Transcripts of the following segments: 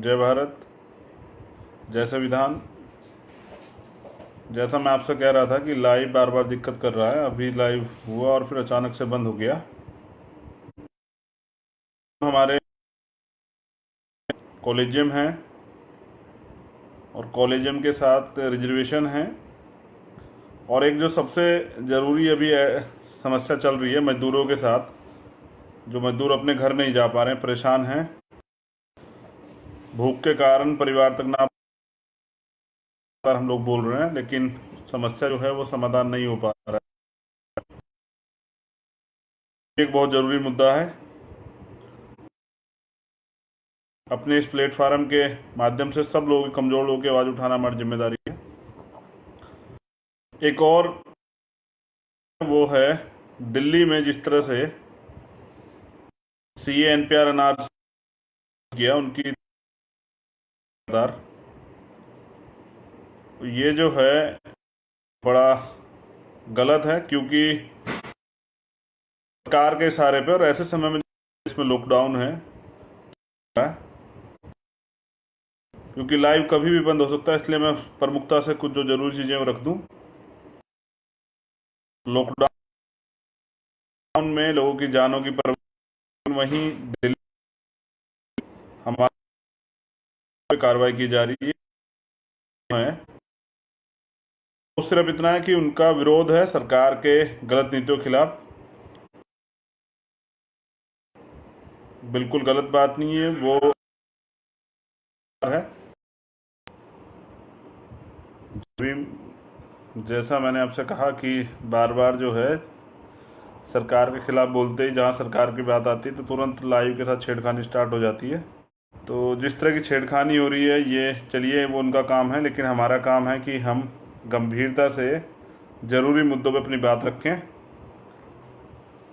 जय भारत, जय संविधान। जैसा मैं आपसे कह रहा था कि लाइव बार बार दिक्कत कर रहा है, अभी लाइव हुआ और फिर अचानक से बंद हो गया। हमारे कॉलेजियम है और कॉलेजियम के साथ रिजर्वेशन है, और एक जो सबसे ज़रूरी अभी समस्या चल रही है मज़दूरों के साथ, जो मज़दूर अपने घर नहीं जा पा रहे हैं, परेशान हैं, भूख के कारण परिवार तक ना हम लोग बोल रहे हैं, लेकिन समस्या जो है वो समाधान नहीं हो पा रहा है। एक बहुत ज़रूरी मुद्दा है, अपने इस प्लेटफार्म के माध्यम से सब लोगों की, कमज़ोर लोगों की आवाज़ उठाना हमारी जिम्मेदारी है। एक और वो है, दिल्ली में जिस तरह से सीए एनपीआर अनार किया उनकी, ये जो है बड़ा गलत है, क्योंकि सरकार के इशारे पे और ऐसे समय में इसमें लॉकडाउन है, क्योंकि लाइव कभी भी बंद हो सकता है, इसलिए मैं प्रमुखता से कुछ जो जरूरी चीज़ें रख दूं। लॉकडाउन में लोगों की जानों की परवाह, वहीं दिल्ली हमारी कार्रवाई की जा रही है। तो सिर्फ इतना है कि उनका विरोध है सरकार के गलत नीतियों के खिलाफ। बिल्कुल गलत बात नहीं है वो है। जैसा मैंने आपसे कहा कि बार बार जो है सरकार के खिलाफ बोलते ही जहाँ सरकार की बात आती है तो तुरंत लाइव के साथ छेड़खानी स्टार्ट हो जाती है। तो जिस तरह की छेड़खानी हो रही है, ये चलिए वो उनका काम है, लेकिन हमारा काम है कि हम गंभीरता से ज़रूरी मुद्दों पे अपनी बात रखें।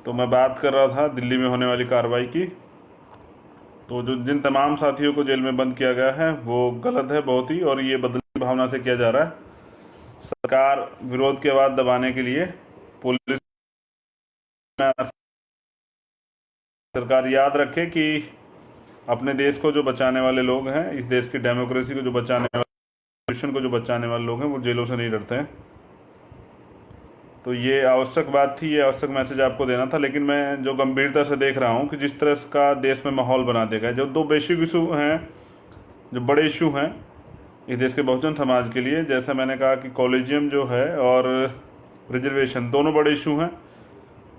तो मैं बात कर रहा था दिल्ली में होने वाली कार्रवाई की। तो जो जिन तमाम साथियों को जेल में बंद किया गया है वो गलत है बहुत ही, और ये बदलती भावना से किया जा रहा है। सरकार विरोध की आवाज़ दबाने के लिए पुलिस, सरकार याद रखे कि अपने देश को जो बचाने वाले लोग हैं, इस देश की डेमोक्रेसी को जो बचाने वाले, कॉन्स्टिट्यूशन को जो बचाने वाले लोग हैं, वो जेलों से नहीं डरते हैं। तो ये आवश्यक बात थी, ये आवश्यक मैसेज आपको देना था। लेकिन मैं जो गंभीरता से देख रहा हूँ कि जिस तरह का देश में माहौल बना देगा, जो दो बेसिक इशू हैं, जो बड़े इशू हैं इस देश के बहुजन समाज के लिए, जैसा मैंने कहा कि कॉलेजियम जो है और रिजर्वेशन दोनों बड़े इशू हैं,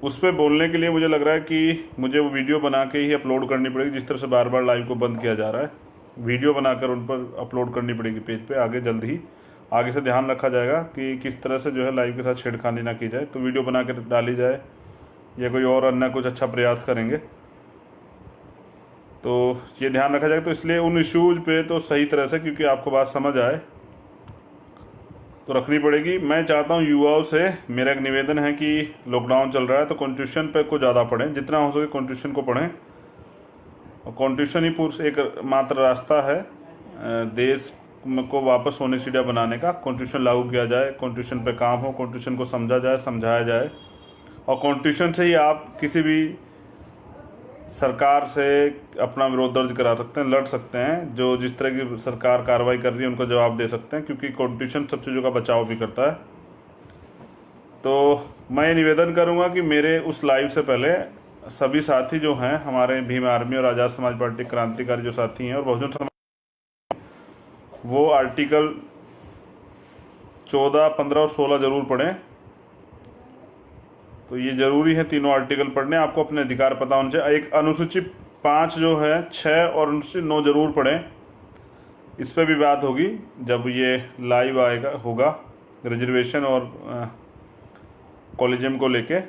उस पर बोलने के लिए मुझे लग रहा है कि मुझे वो वीडियो बना के ही अपलोड करनी पड़ेगी। जिस तरह से बार बार लाइव को बंद किया जा रहा है, वीडियो बनाकर उन पर अपलोड करनी पड़ेगी पेज पे। आगे जल्द ही आगे से ध्यान रखा जाएगा कि किस तरह से जो है लाइव के साथ छेड़खानी ना की जाए, तो वीडियो बना कर डाली जाए या कोई और अन्य कुछ अच्छा प्रयास करेंगे तो ये ध्यान रखा जाएगा। तो इसलिए उन इश्यूज पे तो सही तरह से, क्योंकि आपको बात समझ आए, तो रखनी पड़ेगी। मैं चाहता हूँ युवाओं से मेरा एक निवेदन है कि लॉकडाउन चल रहा है तो कॉन्स्टिट्यूशन पे को ज़्यादा पढ़ें, जितना हो सके कॉन्स्टिट्यूशन को पढ़ें। और कॉन्स्टिट्यूशन ही पूर्ण एक मात्र रास्ता है देश को वापस सोने चिड़िया बनाने का। कॉन्स्टिट्यूशन लागू किया जाए, कॉन्स्टिट्यूशन पे काम हो, कॉन्स्टिट्यूशन को समझा जाए, समझाया जाए, और कॉन्स्टिट्यूशन से ही आप किसी भी सरकार से अपना विरोध दर्ज करा सकते हैं, लड़ सकते हैं। जो जिस तरह की सरकार कार्रवाई कर रही है उनको जवाब दे सकते हैं, क्योंकि कॉन्स्टिट्यूशन सब चीज़ों का बचाव भी करता है। तो मैं ये निवेदन करूंगा कि मेरे उस लाइव से पहले सभी साथी जो हैं, हमारे भीम आर्मी और आज़ाद समाज पार्टी क्रांतिकारी जो साथी हैं और बहुजन समाज, वो आर्टिकल 14, 15 और 16 ज़रूर पढ़ें। तो ये ज़रूरी है, तीनों आर्टिकल पढ़ने। आपको अपने अधिकार पता होने चाहिए। एक अनुसूची 5 जो है, 6 और अनुसूची 9 ज़रूर पढ़ें। इस पर भी बात होगी जब ये लाइव आएगा, होगा, रिजर्वेशन और कॉलेजियम को लेके।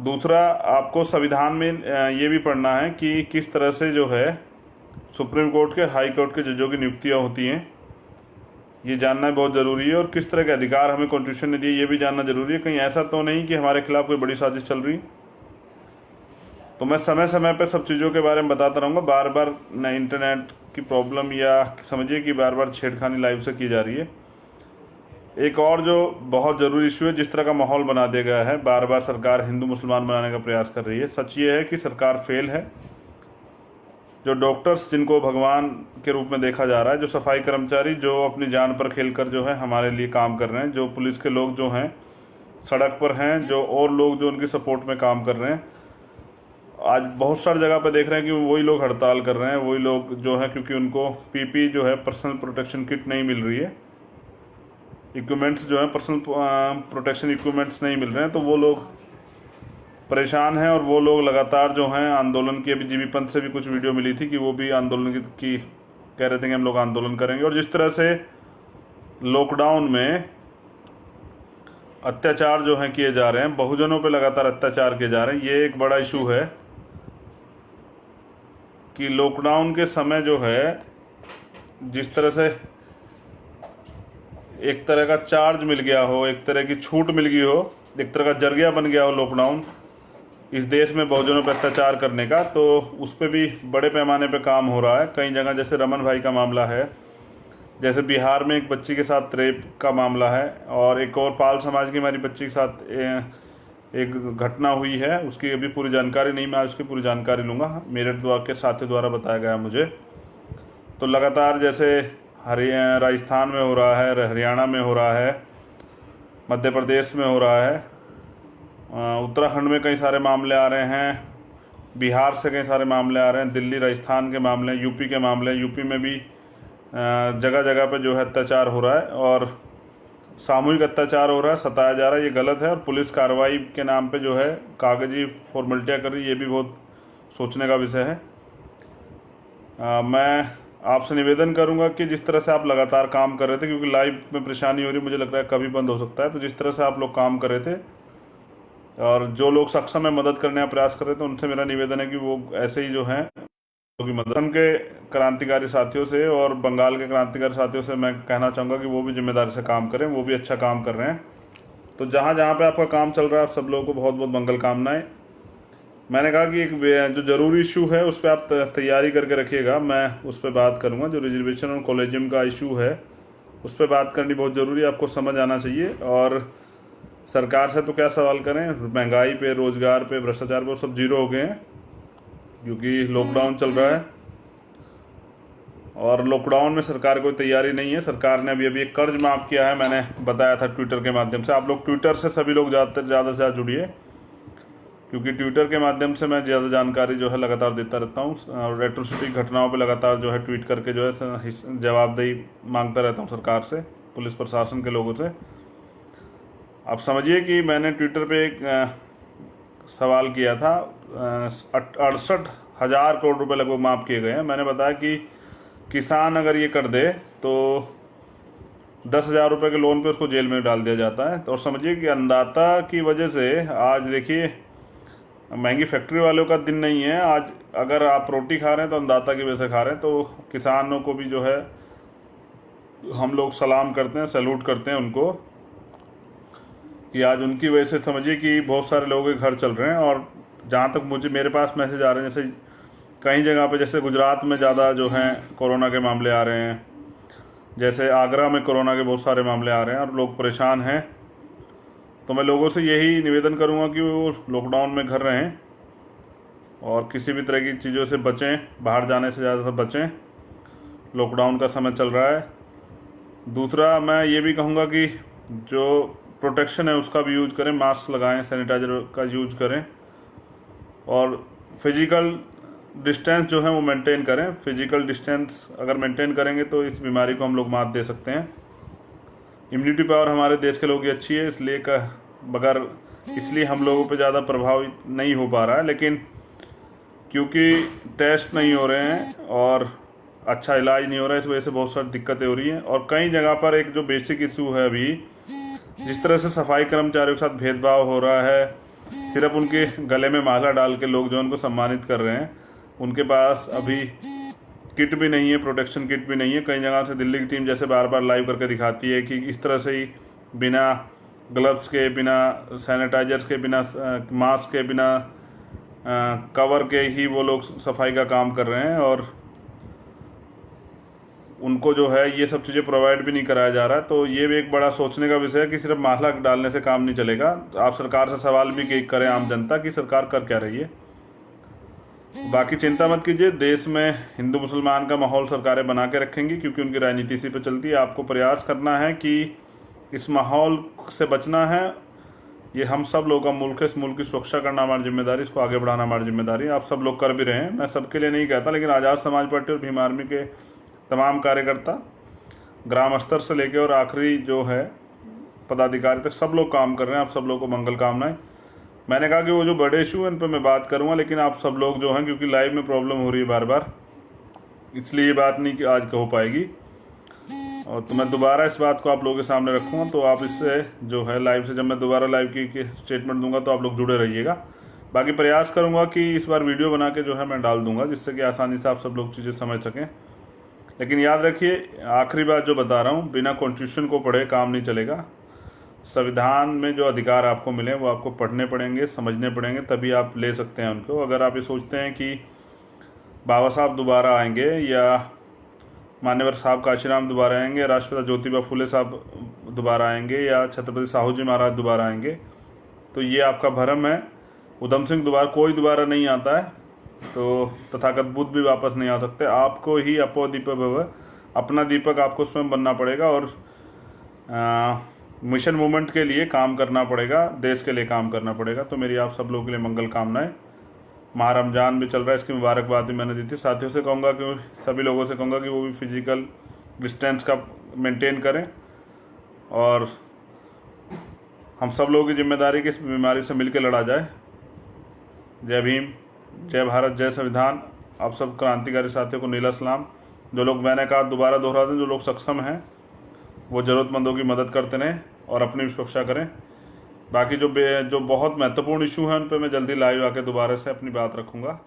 दूसरा, आपको संविधान में ये भी पढ़ना है कि किस तरह से जो है सुप्रीम कोर्ट के, हाई कोर्ट के जजों की नियुक्तियाँ होती हैं, ये जानना बहुत ज़रूरी है। और किस तरह के अधिकार हमें कॉन्स्टिट्यूशन ने दिए, ये भी जानना ज़रूरी है। कहीं ऐसा तो नहीं कि हमारे खिलाफ कोई बड़ी साजिश चल रही। तो मैं समय समय पर सब चीज़ों के बारे में बताता रहूँगा। बार बार न इंटरनेट की प्रॉब्लम, या समझिए कि बार बार छेड़खानी लाइव से की जा रही है। एक और जो बहुत ज़रूरी इशू है, जिस तरह का माहौल बना दिया गया है, बार बार सरकार हिंदू मुसलमान बनाने का प्रयास कर रही है। सच ये है कि सरकार फेल है, जो डॉक्टर्स जिनको भगवान के रूप में देखा जा रहा है, जो सफाई कर्मचारी जो अपनी जान पर खेलकर जो है हमारे लिए काम कर रहे हैं, जो पुलिस के लोग जो हैं सड़क पर हैं, जो और लोग जो उनकी सपोर्ट में काम कर रहे हैं। आज बहुत सारी जगह पे देख रहे हैं कि वही लोग हड़ताल कर रहे हैं, वही लोग जो है, क्योंकि उनको पीपी जो है पर्सनल प्रोटेक्शन किट नहीं मिल रही है, इक्विपमेंट्स जो है पर्सनल प्रोटेक्शन इक्विपमेंट्स नहीं मिल रहे हैं, तो वो लोग परेशान हैं। और वो लोग लगातार जो हैं आंदोलन की, अभी जीबी पंत से भी कुछ वीडियो मिली थी कि वो भी आंदोलन की कह रहे थे कि हम लोग आंदोलन करेंगे। और जिस तरह से लॉकडाउन में अत्याचार जो हैं किए जा रहे हैं, बहुजनों पे लगातार अत्याचार किए जा रहे हैं, ये एक बड़ा इशू है कि लॉकडाउन के समय जो है जिस तरह से एक तरह का चार्ज मिल गया हो, एक तरह की छूट मिल गई हो, एक तरह का जरिया बन गया हो लॉकडाउन इस देश में बहुजनों पर अत्याचार करने का, तो उस पर भी बड़े पैमाने पे काम हो रहा है। कई जगह जैसे रमन भाई का मामला है, जैसे बिहार में एक बच्ची के साथ रेप का मामला है, और एक और पाल समाज की हमारी बच्ची के साथ एक घटना हुई है, उसकी अभी पूरी जानकारी नहीं, मैं उसकी पूरी जानकारी लूँगा, मेरठ द्वारा के साथी द्वारा बताया गया मुझे। तो लगातार जैसे राजस्थान में हो रहा है, हरियाणा में हो रहा है, मध्य प्रदेश में हो रहा है, उत्तराखंड में कई सारे मामले आ रहे हैं, बिहार से कई सारे मामले आ रहे हैं, दिल्ली राजस्थान के मामले, यूपी के मामले, यूपी में भी जगह जगह पे जो है अत्याचार हो रहा है और सामूहिक अत्याचार हो रहा है, सताया जा रहा है। ये गलत है और पुलिस कार्रवाई के नाम पे जो है कागजी फॉर्मेलिटियाँ कर रही है, ये भी बहुत सोचने का विषय है। मैं आपसे निवेदन करूंगा कि जिस तरह से आप लगातार काम कर रहे थे, क्योंकि लाइव में परेशानी हो रही, मुझे लग रहा है कभी बंद हो सकता है, तो जिस तरह से आप लोग काम कर रहे थे और जो लोग सक्षम है मदद करने का प्रयास कर रहे थे, उनसे मेरा निवेदन है कि वो ऐसे ही जो हैं की मदद। असम के क्रांतिकारी साथियों से और बंगाल के क्रांतिकारी साथियों से मैं कहना चाहूँगा कि वो भी जिम्मेदारी से काम करें, वो भी अच्छा काम कर रहे हैं। तो जहाँ जहाँ पे आपका काम चल रहा है, आप सब लोगों को बहुत बहुत मंगल कामनाएं। मैंने कहा कि एक जो ज़रूरी इशू है उस पर आप तैयारी करके रखिएगा, मैं उस पर बात करूँगा। जो रिजर्वेशन और कॉलेजियम का इशू है उस पर बात करनी बहुत ज़रूरी है, आपको समझ आना चाहिए। और सरकार से तो क्या सवाल करें, महंगाई पे, रोज़गार पे, भ्रष्टाचार पे, वो सब जीरो हो गए हैं क्योंकि लॉकडाउन चल रहा है और लॉकडाउन में सरकार कोई तैयारी नहीं है। सरकार ने अभी एक कर्ज माफ़ किया है, मैंने बताया था ट्विटर के माध्यम से। आप लोग ट्विटर से सभी लोग ज़्यादा से ज़्यादा जुड़िए, क्योंकि ट्विटर के माध्यम से मैं ज़्यादा जानकारी जो है लगातार देता रहता हूँ। रेट्रोसिटी घटनाओं पे लगातार जो है ट्वीट करके जो है जवाबदेही मांगता रहता हूँ सरकार से, पुलिस प्रशासन के लोगों से। आप समझिए कि मैंने ट्विटर पे एक सवाल किया था, 68,000 करोड़ रुपए लगभग माफ़ किए गए हैं। मैंने बताया कि किसान अगर ये कर दे तो 10,000 रुपये के लोन पे उसको जेल में डाल दिया जाता है। और समझिए कि अन्नदाता की वजह से आज देखिए महंगी फैक्ट्री वालों का दिन नहीं है। आज अगर आप रोटी खा रहे हैं तो अन्नदाता की वजह से खा रहे हैं। तो किसानों को भी जो है हम लोग सलाम करते हैं, सैल्यूट करते हैं उनको, कि आज उनकी वजह से समझिए कि बहुत सारे लोगों के घर चल रहे हैं। और जहाँ तक मेरे पास मैसेज आ रहे हैं, जैसे कई जगह पे, जैसे गुजरात में ज़्यादा जो हैं कोरोना के मामले आ रहे हैं, जैसे आगरा में कोरोना के बहुत सारे मामले आ रहे हैं और लोग परेशान हैं। तो मैं लोगों से यही निवेदन करूंगा कि वो लॉकडाउन में घर रहें और किसी भी तरह की चीज़ों से बचें, बाहर जाने से ज़्यादा से बचें, लॉकडाउन का समय चल रहा है। दूसरा मैं ये भी कहूँगा कि जो प्रोटेक्शन है उसका भी यूज करें, मास्क लगाएं, सैनिटाइजर का यूज करें और फिजिकल डिस्टेंस जो है वो मेंटेन करें। फिजिकल डिस्टेंस अगर मेंटेन करेंगे तो इस बीमारी को हम लोग मात दे सकते हैं। इम्यूनिटी पावर हमारे देश के लोगों की अच्छी है, इसलिए हम लोगों पे ज़्यादा प्रभाव नहीं हो पा रहा है। लेकिन क्योंकि टेस्ट नहीं हो रहे हैं और अच्छा इलाज नहीं हो रहा है, इस वजह से बहुत सारी दिक्कतें हो रही हैं। और कई जगह पर एक जो बेसिक इशू है अभी, जिस तरह से सफाई कर्मचारियों के साथ भेदभाव हो रहा है, सिर्फ उनके गले में माला डाल के लोग जो उनको सम्मानित कर रहे हैं, उनके पास अभी किट भी नहीं है, प्रोटेक्शन किट भी नहीं है। कई जगह से दिल्ली की टीम जैसे बार बार लाइव करके दिखाती है कि इस तरह से ही बिना ग्लव्स के, बिना सैनिटाइजर्स के, बिना मास्क के, बिना कवर के ही वो लोग सफाई का काम कर रहे हैं और उनको जो है ये सब चीज़ें प्रोवाइड भी नहीं कराया जा रहा है। तो ये भी एक बड़ा सोचने का विषय है कि सिर्फ माला डालने से काम नहीं चलेगा। तो आप सरकार से सवाल भी करें, आम जनता, की सरकार कर क्या रही है। बाकी चिंता मत कीजिए, देश में हिंदू मुसलमान का माहौल सरकारें बना के रखेंगी, क्योंकि उनकी राजनीति इसी पे चलती है। आपको प्रयास करना है कि इस माहौल से बचना है। ये हम सब लोगों का मुल्क है, इस मुल्क की सुरक्षा करना हमारी जिम्मेदारी, इसको आगे बढ़ाना हमारी जिम्मेदारी है। आप सब लोग कर भी रहे हैं, मैं सबके लिए नहीं कहता, लेकिन आज़ाद समाज पार्टी और भीम आर्मी के तमाम कार्यकर्ता ग्राम स्तर से लेकर और आखिरी जो है पदाधिकारी तक सब लोग काम कर रहे हैं। आप सब लोगों को मंगल कामनाएं। मैंने कहा कि वो जो बड़े इशू हैं इन पर मैं बात करूँगा, लेकिन आप सब लोग जो हैं, क्योंकि लाइव में प्रॉब्लम हो रही है बार बार, इसलिए ये बात नहीं कि आज हो पाएगी। और तो मैं दोबारा इस बात को आप लोगों के सामने रखूँगा, तो आप इससे जो है लाइव से जब मैं दोबारा लाइव की स्टेटमेंट दूंगा तो आप लोग जुड़े रहिएगा। बाकी प्रयास करूँगा कि इस बार वीडियो बना के जो है मैं डाल दूँगा, जिससे कि आसानी से आप सब लोग चीज़ें समझ सकें। लेकिन याद रखिए, आखिरी बात जो बता रहा हूँ, बिना कॉन्स्टिट्यूशन को पढ़े काम नहीं चलेगा। संविधान में जो अधिकार आपको मिले वो आपको पढ़ने पड़ेंगे, समझने पड़ेंगे, तभी आप ले सकते हैं उनको। अगर आप ये सोचते हैं कि बाबा साहब दोबारा आएंगे या मान्यवर साहब काशीराम दोबारा आएंगे, राष्ट्रपिता ज्योतिबा फुले साहब दोबारा आएंगे या छत्रपति साहू जी महाराज दोबारा आएंगे, तो ये आपका भ्रम है। उधम सिंह कोई दोबारा नहीं आता है, तो तथागत बुद्ध भी वापस नहीं आ सकते। आपको ही अपो दीपक भव, अपना दीपक आपको स्वयं बनना पड़ेगा और मिशन मूवमेंट के लिए काम करना पड़ेगा, देश के लिए काम करना पड़ेगा। तो मेरी आप सब लोगों के लिए मंगल कामनाएं। माह रमज़ान भी चल रहा है, इसकी मुबारकबाद भी मैंने दी थी। साथियों से कहूँगा कि सभी लोगों से कहूँगा कि वो भी फिजिकल डिस्टेंस का मेंटेन करें, और हम सब लोगों की जिम्मेदारी कि इस बीमारी से मिलकर लड़ा जाए। जय भीम, जय भारत, जय संविधान। आप सब क्रांतिकारी साथियों को नीला सलाम। जो लोग, मैंने कहा दोबारा दोहरा दें, जो लोग सक्षम हैं वो ज़रूरतमंदों की मदद करते रहें और अपनी भी सुरक्षा करें। बाकी जो बहुत महत्वपूर्ण इशू हैं उन पर मैं जल्दी लाइव आके दोबारा से अपनी बात रखूँगा।